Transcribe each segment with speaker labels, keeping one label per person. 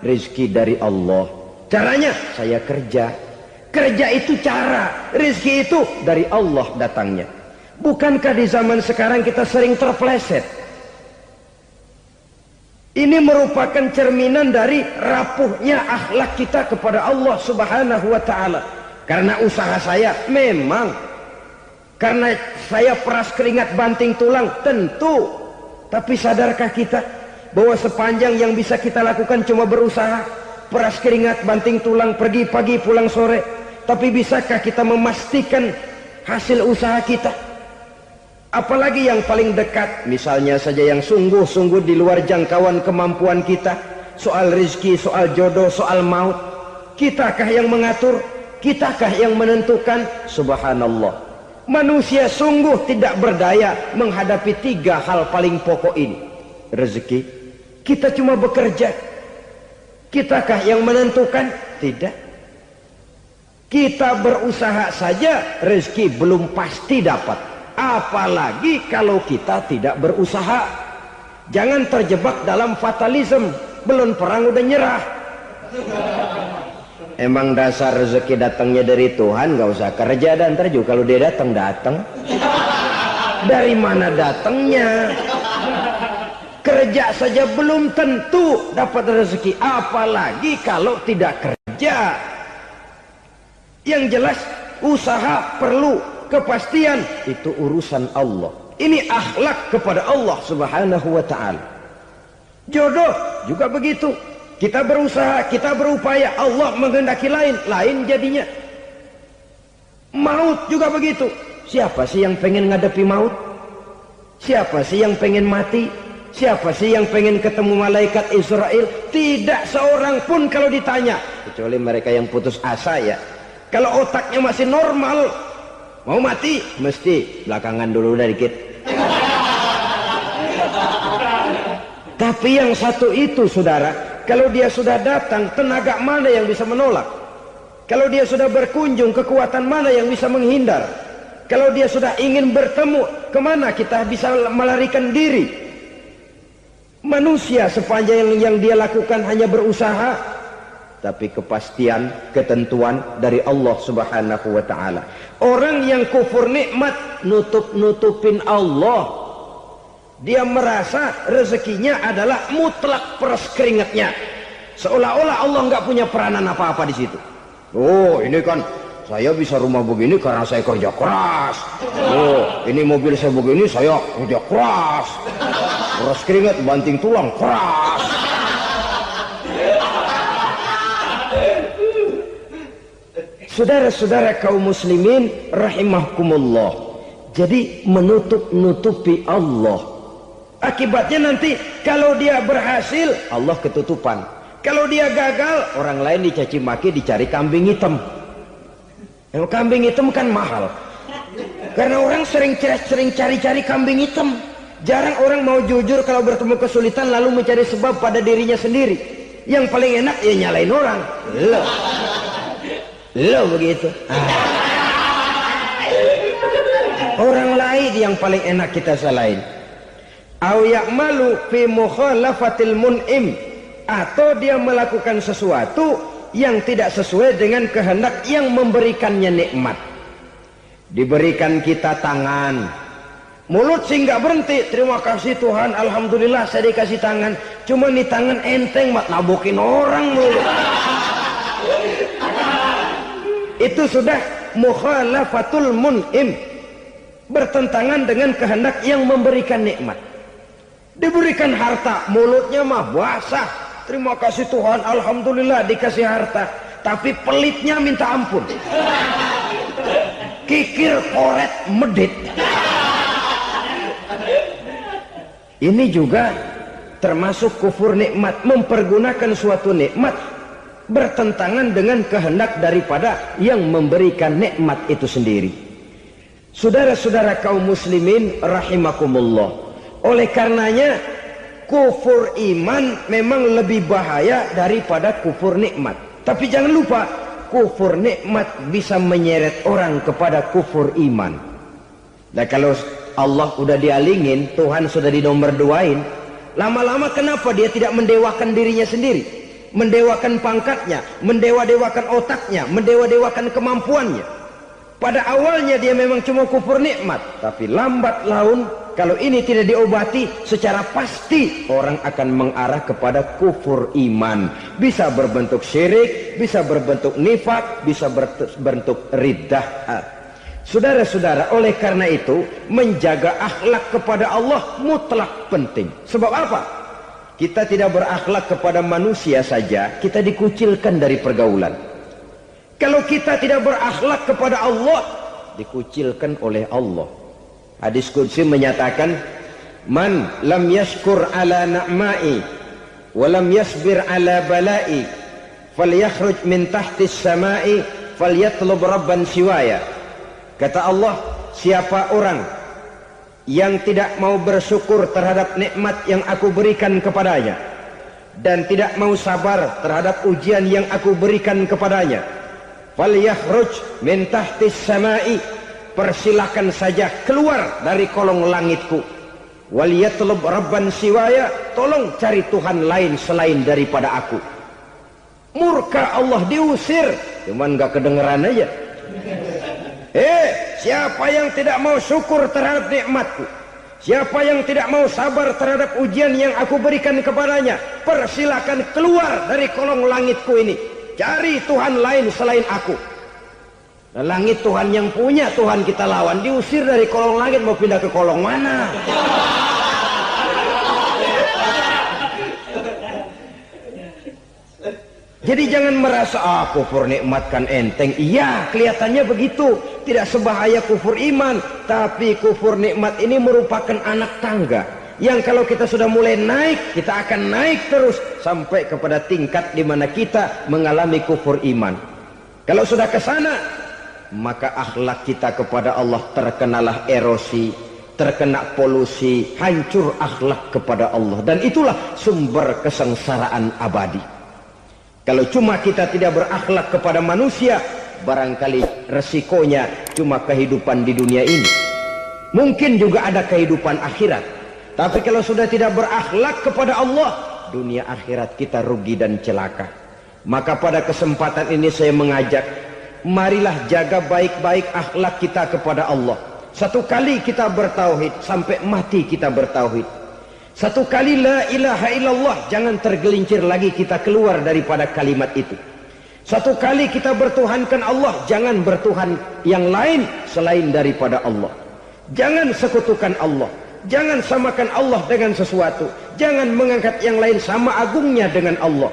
Speaker 1: rezeki dari Allah. Caranya saya kerja. Kerja itu cara, rezeki itu dari Allah datangnya. Bukankah di zaman sekarang kita sering terpeleset? Ini merupakan cerminan dari rapuhnya akhlak kita kepada Allah Subhanahu wa ta'ala. Karena usaha saya memang, karena saya peras keringat banting tulang, tentu. Tapi sadarkah kita bahwa sepanjang yang bisa kita lakukan cuma berusaha, peras keringat banting tulang, pergi pagi pulang sore. Tapi bisakah kita memastikan hasil usaha kita? Apalagi yang paling dekat, misalnya saja yang sungguh-sungguh di luar jangkauan kemampuan kita, soal rezeki, soal jodoh, soal maut. Kitakah yang mengatur? Kitakah yang menentukan? Subhanallah. Manusia sungguh tidak berdaya menghadapi 3 hal paling pokok ini. Rezeki, kita cuma bekerja. Kitakah yang menentukan? Tidak. Kita berusaha saja, rezeki belum pasti dapat. Apalagi kalau kita tidak berusaha. Jangan terjebak dalam fatalisme. Belum perang udah nyerah. Emang dasar rezeki datangnya dari Tuhan, gak usah kerja, dan ntar juga kalau dia datang. Dari mana datangnya? Kerja saja belum tentu dapat rezeki, apalagi kalau tidak kerja. Yang jelas usaha perlu kepastian, itu urusan Allah. Ini akhlak kepada Allah Subhanahu wa ta'ala. Jodoh juga begitu. Kita berusaha, kita berupaya, Allah menghendaki lain jadinya. Maut juga begitu. Siapa sih yang pengen ngadepi maut? Siapa sih yang pengen mati? Siapa sih yang pengen ketemu malaikat Israel? Tidak seorang pun kalau ditanya, kecuali mereka yang putus asa ya. Kalau otaknya masih normal, mau mati mesti belakangan dulu udah dikit. Tapi yang satu itu saudara, kalau dia sudah datang, tenaga mana yang bisa menolak? Kalau dia sudah berkunjung, kekuatan mana yang bisa menghindar? Kalau dia sudah ingin bertemu, kemana kita bisa melarikan diri? Manusia sepanjang yang dia lakukan hanya berusaha, tapi kepastian, ketentuan dari Allah Subhanahu wa ta'ala. Orang yang kufur nikmat, nutupin Allah. Dia merasa rezekinya adalah mutlak peras keringatnya. Seolah-olah Allah nggak punya peranan apa-apa di situ. Oh, ini kan saya bisa rumah begini karena saya kerja keras. Oh, ini mobil saya begini saya kerja keras. Peras keringat, banting tulang, keras. Saudara-saudara kaum muslimin rahimahkumullah. Jadi menutup-nutupi Allah. Akibatnya nanti kalau dia berhasil, Allah ketutupan. Kalau dia gagal, orang lain dicaci maki, dicari kambing hitam. Yang kambing hitam kan mahal. Karena orang sering cari-cari kambing hitam. Jarang orang mau jujur kalau bertemu kesulitan lalu mencari sebab pada dirinya sendiri. Yang paling enak ya nyalain orang. Lo begitu. Orang lain yang paling enak kita salahin. Au ya'malu fi mukhalafatil mun'im, atau dia melakukan sesuatu yang tidak sesuai dengan kehendak yang memberikannya nikmat. Diberikan kita tangan, mulut sih nggak berhenti, terima kasih Tuhan, alhamdulillah saya dikasih tangan. Cuma nih tangan enteng mat nabokin orang mulut. Itu sudah mukhalafatul mun'im, bertentangan dengan kehendak yang memberikan nikmat. Diberikan harta, mulutnya mah basah, terima kasih Tuhan, alhamdulillah dikasih harta, tapi pelitnya minta ampun, kikir koret medit. Ini juga termasuk kufur nikmat, mempergunakan suatu nikmat bertentangan dengan kehendak daripada yang memberikan nikmat itu sendiri. Saudara-saudara kaum muslimin rahimakumullah, oleh karenanya kufur iman memang lebih bahaya daripada kufur nikmat. Tapi jangan lupa, kufur nikmat bisa menyeret orang kepada kufur iman. Nah kalau Allah udah dialingin, Tuhan sudah dinomor duain, lama-lama kenapa dia tidak mendewakan dirinya sendiri? mendewakan pangkatnya, mendewa-dewakan otaknya, mendewa-dewakan kemampuannya. Pada awalnya dia memang cuma kufur nikmat, tapi lambat laun kalau ini tidak diobati, secara pasti orang akan mengarah kepada kufur iman. Bisa berbentuk syirik, bisa berbentuk nifak, bisa berbentuk riddah. Saudara-saudara, oleh karena itu menjaga akhlak kepada Allah mutlak penting. Sebab apa? Kita tidak berakhlak kepada manusia saja, kita dikucilkan dari pergaulan. Kalau kita tidak berakhlak kepada Allah, dikucilkan oleh Allah. Hadis qudsi menyatakan, man lam yashkur ala na'mai wa lam yasbir ala balai falyakhruj min tahtis samai falyatlub rabban siwaya. Kata Allah, siapa orang yang tidak mau bersyukur terhadap nikmat yang aku berikan kepadanya dan tidak mau sabar terhadap ujian yang aku berikan kepadanya, falyakhruj min tahtis samai, persilakan saja keluar dari kolong langitku, waliyatlub rabban siwaya, tolong cari Tuhan lain selain daripada aku. Murka Allah, diusir, cuman gak kedengeran aja. Siapa yang tidak mau syukur terhadap nikmatku, siapa yang tidak mau sabar terhadap ujian yang aku berikan kepadanya, persilakan keluar dari kolong langitku ini, cari Tuhan lain selain aku. Nah, langit Tuhan yang punya, Tuhan kita lawan, diusir dari kolong langit, mau pindah ke kolong mana? Jadi jangan merasa kufur nikmat kan enteng. Iya, kelihatannya begitu, tidak sebahaya kufur iman. Tapi kufur nikmat ini merupakan anak tangga yang kalau kita sudah mulai naik, kita akan naik terus sampai kepada tingkat di mana kita mengalami kufur iman. Kalau sudah ke sana, maka akhlak kita kepada Allah terkenalah erosi, terkena polusi, hancur akhlak kepada Allah, dan itulah sumber kesengsaraan abadi. Kalau cuma kita tidak berakhlak kepada manusia, barangkali resikonya cuma kehidupan di dunia ini. Mungkin juga ada kehidupan akhirat. Tapi kalau sudah tidak berakhlak kepada Allah, dunia akhirat kita rugi dan celaka. Maka pada kesempatan ini saya mengajak, marilah jaga baik-baik akhlak kita kepada Allah. Satu kali kita bertauhid, sampai mati kita bertauhid. Satu kali la ilaha illallah, jangan tergelincir lagi kita keluar daripada kalimat itu. Satu kali kita bertuhankan Allah, jangan bertuhan yang lain selain daripada Allah. Jangan sekutukan Allah, jangan samakan Allah dengan sesuatu, jangan mengangkat yang lain sama agungnya dengan Allah.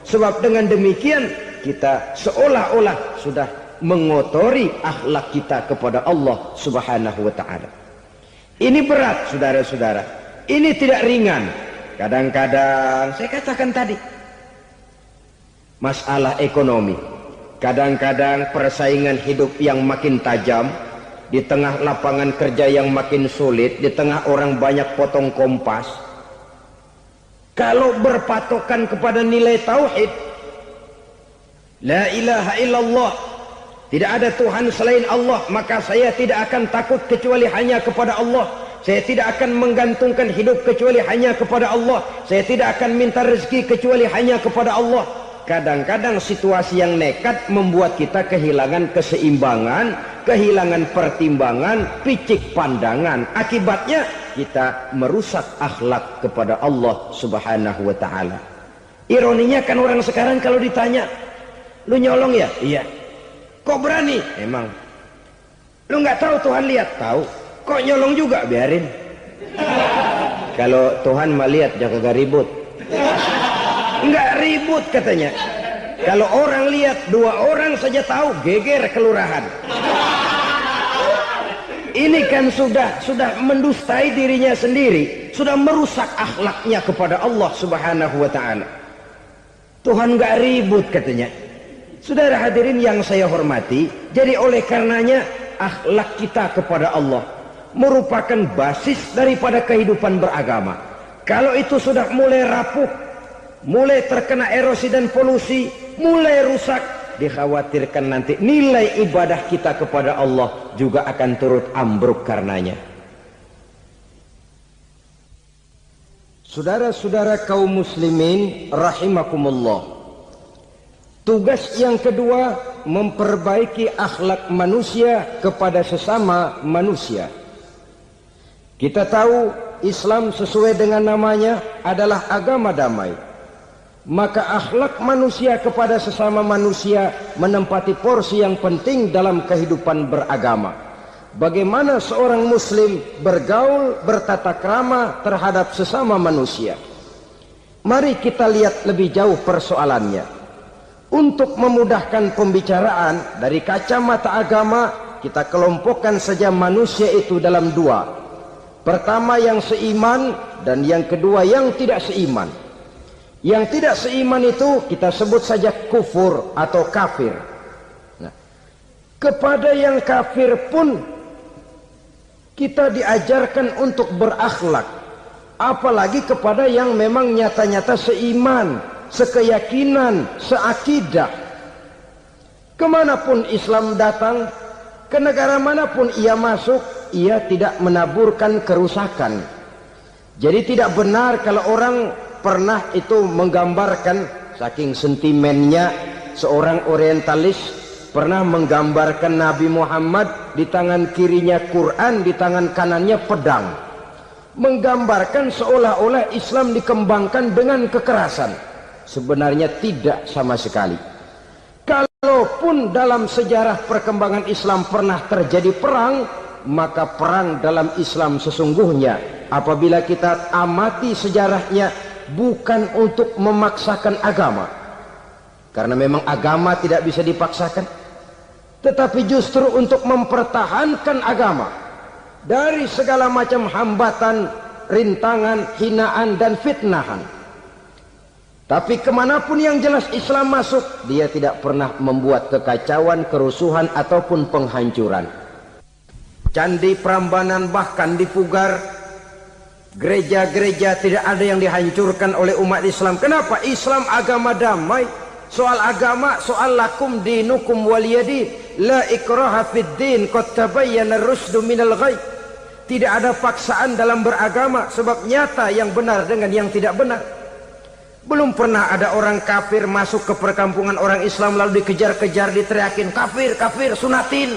Speaker 1: Sebab dengan demikian kita seolah-olah sudah mengotori akhlak kita kepada Allah Subhanahu wa ta'ala. Ini berat, saudara-saudara. Ini tidak ringan. Kadang-kadang saya katakan tadi, masalah ekonomi, kadang-kadang persaingan hidup yang makin tajam, di tengah lapangan kerja yang makin sulit, di tengah orang banyak potong kompas. Kalau berpatokan kepada nilai tauhid, la ilaha illallah, tidak ada Tuhan selain Allah, maka saya tidak akan takut kecuali hanya kepada Allah. Saya tidak akan menggantungkan hidup kecuali hanya kepada Allah. Saya tidak akan minta rezeki kecuali hanya kepada Allah. Kadang-kadang situasi yang nekat membuat kita kehilangan keseimbangan, kehilangan pertimbangan, picik pandangan. Akibatnya kita merusak akhlak kepada Allah Subhanahu wa ta'ala. Ironinya kan orang sekarang kalau ditanya, lu nyolong ya? Iya. Kok berani? Emang. Lu nggak tahu Tuhan lihat? Tahu. Kok nyolong juga? Biarin. Kalau Tuhan mah lihat, jangan kagak ribut. Enggak ribut katanya. Kalau orang lihat, 2 orang saja tahu, geger kelurahan. Ini kan sudah mendustai dirinya sendiri, sudah merusak akhlaknya kepada Allah Subhanahu wa ta'ala. Tuhan enggak ribut katanya. Saudara hadirin yang saya hormati, jadi oleh karenanya akhlak kita kepada Allah merupakan basis daripada kehidupan beragama. Kalau itu sudah mulai rapuh, mulai terkena erosi dan polusi, mulai rusak, dikhawatirkan nanti nilai ibadah kita kepada Allah juga akan turut ambruk karenanya. Saudara-saudara kaum muslimin rahimakumullah, Tugas yang kedua, memperbaiki akhlak manusia kepada sesama manusia. Kita tahu Islam sesuai dengan namanya adalah agama damai. Maka akhlak manusia kepada sesama manusia menempati porsi yang penting dalam kehidupan beragama. Bagaimana seorang muslim bergaul, bertata krama terhadap sesama manusia. Mari kita lihat lebih jauh persoalannya. Untuk memudahkan pembicaraan dari kacamata agama, kita kelompokkan saja manusia itu dalam dua. Pertama yang seiman dan yang kedua yang tidak seiman. Yang tidak seiman itu kita sebut saja kufur atau kafir. Nah, kepada yang kafir pun kita diajarkan untuk berakhlak. Apalagi kepada yang memang nyata-nyata seiman, sekeyakinan, seakidah. Kemanapun Islam datang, ke negara manapun ia masuk, ia tidak menaburkan kerusakan. Jadi tidak benar kalau orang pernah itu menggambarkan, saking sentimennya seorang orientalis pernah menggambarkan Nabi Muhammad di tangan kirinya Quran, di tangan kanannya pedang. Menggambarkan seolah-olah Islam dikembangkan dengan kekerasan. Sebenarnya tidak sama sekali. Kalaupun dalam sejarah perkembangan Islam pernah terjadi perang, maka perang dalam Islam sesungguhnya apabila kita amati sejarahnya bukan untuk memaksakan agama. Karena memang agama tidak bisa dipaksakan. Tetapi justru untuk mempertahankan agama dari segala macam hambatan, rintangan, hinaan dan fitnahan. Tapi kemanapun yang jelas Islam masuk, dia tidak pernah membuat kekacauan, kerusuhan ataupun penghancuran. Candi Prambanan bahkan dipugar, gereja-gereja tidak ada yang dihancurkan oleh umat Islam. Kenapa? Islam agama damai. Soal agama, soal lakum dinukum waliyadin, la ikraha fid din, qad tabayyana ar-rusdu minal ghayy. Tidak ada paksaan dalam beragama, sebab nyata yang benar dengan yang tidak benar. Belum pernah ada orang kafir masuk ke perkampungan orang Islam lalu dikejar-kejar, diteriakin kafir, kafir, sunatin.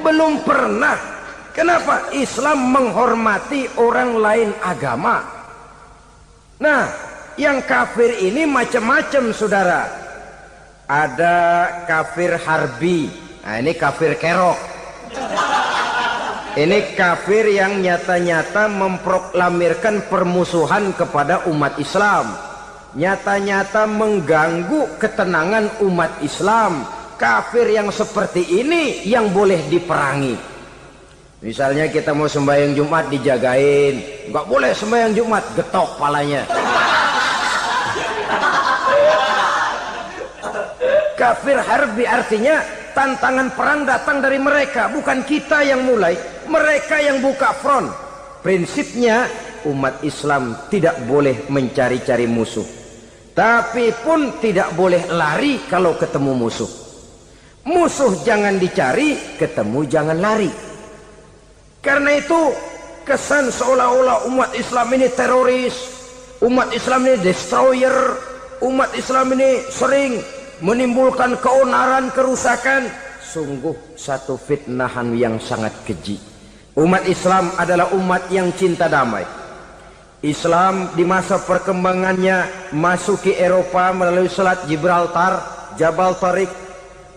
Speaker 1: Belum pernah. Kenapa? Islam menghormati orang lain agama. Nah, yang kafir ini macam-macam saudara. Ada kafir harbi. Nah, ini kafir kerok. Ini kafir yang nyata-nyata memproklamirkan permusuhan kepada umat Islam. Nyata-nyata mengganggu ketenangan umat Islam. Kafir yang seperti ini yang boleh diperangi. Misalnya kita mau sembahyang Jumat dijagain. Nggak boleh sembahyang Jumat, getok palanya. Kafir harbi artinya tantangan perang datang dari mereka, bukan kita yang mulai. Mereka yang buka front. Prinsipnya umat Islam tidak boleh mencari-cari musuh, tapi pun tidak boleh lari kalau ketemu musuh. Musuh jangan dicari, ketemu jangan lari. Karena itu kesan seolah-olah umat Islam ini teroris, umat Islam ini destroyer, umat Islam ini sering menimbulkan keonaran, kerusakan. Sungguh satu fitnahan yang sangat keji. Umat Islam adalah umat yang cinta damai. Islam di masa perkembangannya masuki Eropa melalui Selat Gibraltar, Jabal Tariq,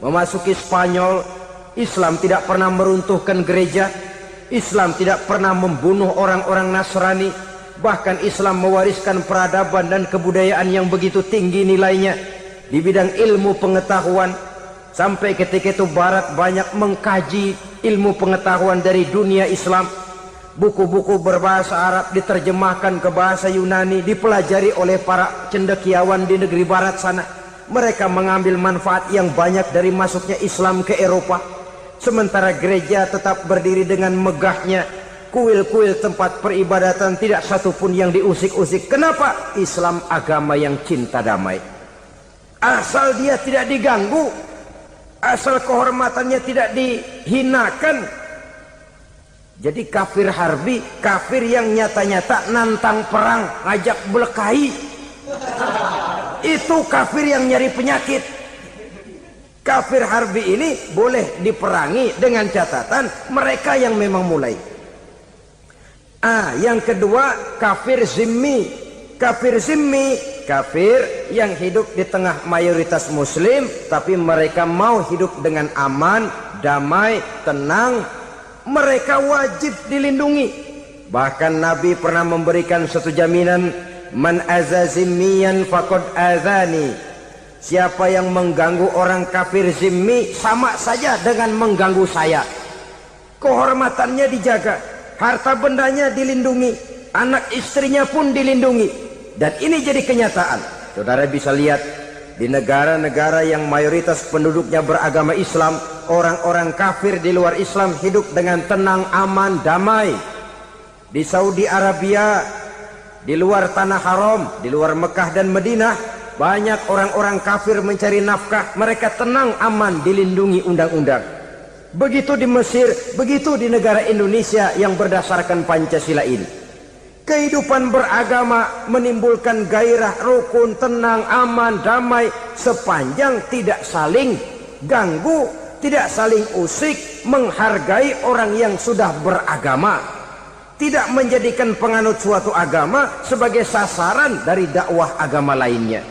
Speaker 1: memasuki Spanyol. Islam tidak pernah meruntuhkan gereja. Islam tidak pernah membunuh orang-orang Nasrani. Bahkan Islam mewariskan peradaban dan kebudayaan yang begitu tinggi nilainya di bidang ilmu pengetahuan. Sampai ketika itu Barat banyak mengkaji ilmu pengetahuan dari dunia Islam. Buku-buku berbahasa Arab diterjemahkan ke bahasa Yunani, dipelajari oleh para cendekiawan di negeri Barat sana. Mereka mengambil manfaat yang banyak dari masuknya Islam ke Eropa. Sementara gereja tetap berdiri dengan megahnya. Kuil-kuil tempat peribadatan tidak satupun yang diusik-usik. Kenapa? Islam agama yang cinta damai. Asal dia tidak diganggu, asal kehormatannya tidak dihinakan, Jadi kafir harbi, kafir yang nyata-nyata nantang perang, ngajak berkelahi. Itu kafir yang nyari penyakit. Kafir harbi ini boleh diperangi dengan catatan mereka yang memang mulai. Yang kedua kafir zimmi. Kafir zimmi, kafir yang hidup di tengah mayoritas muslim, tapi mereka mau hidup dengan aman, damai, tenang. Mereka wajib dilindungi. Bahkan Nabi pernah memberikan satu jaminan, man azazimiyan faqad azani. Siapa yang mengganggu orang kafir zimmi sama saja dengan mengganggu saya. Kehormatannya dijaga, harta bendanya dilindungi, anak istrinya pun dilindungi. Dan ini jadi kenyataan. Saudara bisa lihat di negara-negara yang mayoritas penduduknya beragama Islam, orang-orang kafir di luar Islam hidup dengan tenang, aman, damai. Di Saudi Arabia, di luar tanah haram, di luar Mekah dan Madinah, banyak orang-orang kafir mencari nafkah. Mereka tenang, aman, dilindungi undang-undang. Begitu di Mesir, begitu di negara Indonesia yang berdasarkan Pancasila ini. Kehidupan beragama menimbulkan gairah, rukun, tenang, aman, damai, sepanjang tidak saling ganggu, tidak saling usik, menghargai orang yang sudah beragama, tidak menjadikan penganut suatu agama sebagai sasaran dari dakwah agama lainnya.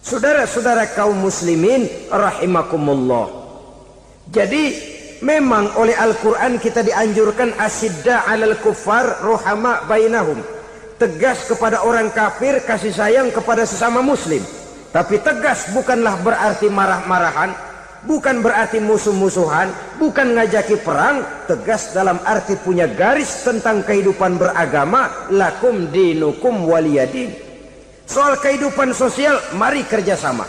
Speaker 1: Saudara-saudara kaum muslimin rahimakumullah. Jadi memang oleh Al-Quran kita dianjurkan asidda alal kuffar ruhama bainahum. Tegas kepada orang kafir, kasih sayang kepada sesama muslim. Tapi tegas bukanlah berarti marah-marahan, bukan berarti musuh-musuhan, bukan ngajaki perang. Tegas dalam arti punya garis tentang kehidupan beragama, lakum dinukum waliyadin. Soal kehidupan sosial, mari kerjasama.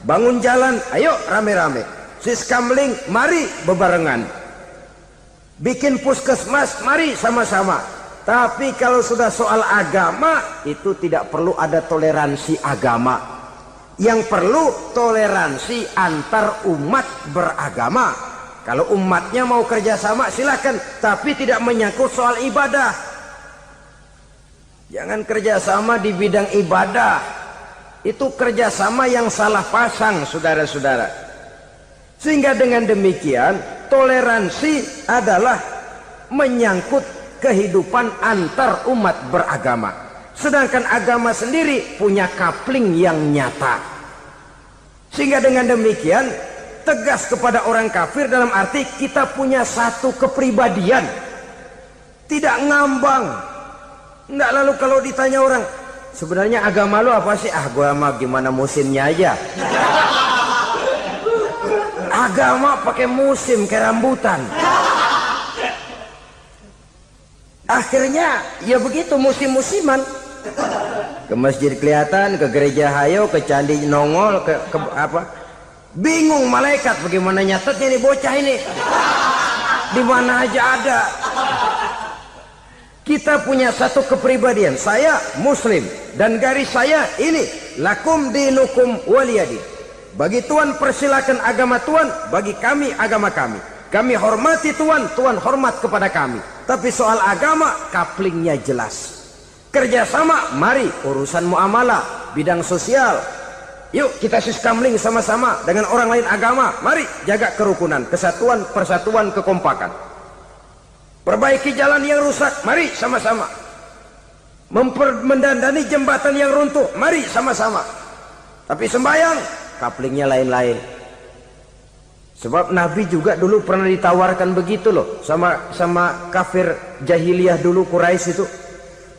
Speaker 1: Bangun jalan, ayo rame-rame. Siskamling, mari bebarengan. Bikin puskesmas, mari sama-sama. Tapi kalau sudah soal agama, itu tidak perlu ada toleransi agama. Yang perlu toleransi antar umat beragama. Kalau umatnya mau kerjasama silakan, tapi tidak menyangkut soal ibadah. Jangan kerjasama di bidang ibadah. Itu kerjasama yang salah pasang, saudara-saudara. Sehingga dengan demikian toleransi adalah menyangkut kehidupan antar umat beragama. Sedangkan agama sendiri punya kapling yang nyata. Sehingga dengan demikian tegas kepada orang kafir dalam arti kita punya satu kepribadian. Tidak ngambang. Enggak, lalu kalau ditanya orang, sebenarnya agama lu apa sih? Gua mah gimana musimnya aja. Agama pakai musim kayak rambutan. Akhirnya ya begitu, musim-musiman. Ke masjid kelihatan, ke gereja hayo, ke candi nongol, ke apa? Bingung malaikat bagaimana nyatetnya nih bocah ini. Di mana aja ada. Kita punya satu kepribadian. Saya muslim dan garis saya ini, lakum dinukum waliyadin. Bagi Tuhan persilakan agama Tuhan, bagi kami agama kami. Kami hormati Tuhan, Tuhan hormat kepada kami. Tapi soal agama, kaplingnya jelas. Kerjasama, mari urusan muamalah, bidang sosial. Yuk kita siskamling sama-sama dengan orang lain agama. Mari jaga kerukunan, kesatuan, persatuan, kekompakan. Perbaiki jalan yang rusak, mari sama-sama. Mendandani jembatan yang runtuh, mari sama-sama. Tapi sembahyang, kaplingnya lain-lain. Sebab Nabi juga dulu pernah ditawarkan begitu loh sama kafir jahiliyah dulu, Quraisy itu.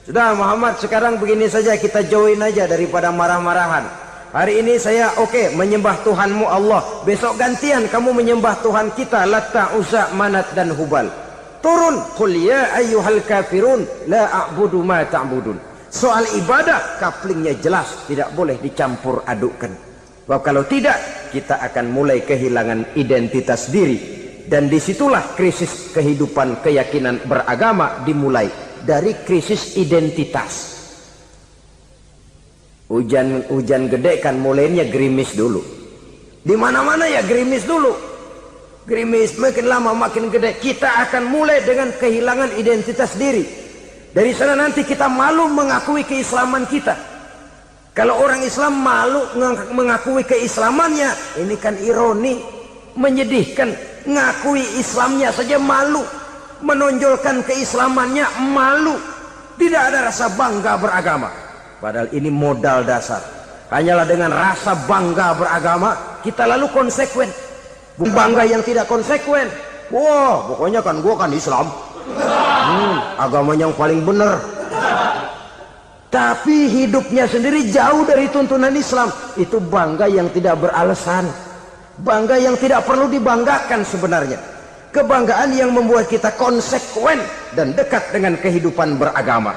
Speaker 1: Sudah Muhammad, sekarang begini saja, kita join aja daripada marah-marahan. Hari ini saya oke menyembah Tuhanmu Allah, besok gantian kamu menyembah Tuhan kita Latta, Uzza, Manat dan Hubal. Turun, qul ya ayyuhal kafirun la a'budu ma ta'budun. Soal ibadah kaplingnya jelas, tidak boleh dicampur adukkan. Sebab kalau tidak, kita akan mulai kehilangan identitas diri. Dan disitulah krisis kehidupan keyakinan beragama dimulai. Dari krisis identitas. Hujan gede kan mulainya gerimis dulu. Di mana-mana ya gerimis dulu. gerimis makin lama makin gede, kita akan mulai dengan kehilangan identitas diri. Dari sana nanti kita malu mengakui keislaman kita. Kalau orang Islam malu mengakui keislamannya, ini kan ironi, menyedihkan. Ngakui Islamnya saja malu, menonjolkan keislamannya malu, tidak ada rasa bangga beragama. Padahal ini modal dasar. Hanyalah dengan rasa bangga beragama kita lalu konsekuen. Bangga yang tidak konsekuen, wah pokoknya kan gua kan Islam, agama yang paling benar, tapi hidupnya sendiri jauh dari tuntunan Islam. Itu bangga yang tidak beralasan, bangga yang tidak perlu dibanggakan sebenarnya. Kebanggaan yang membuat kita konsekuen dan dekat dengan kehidupan beragama.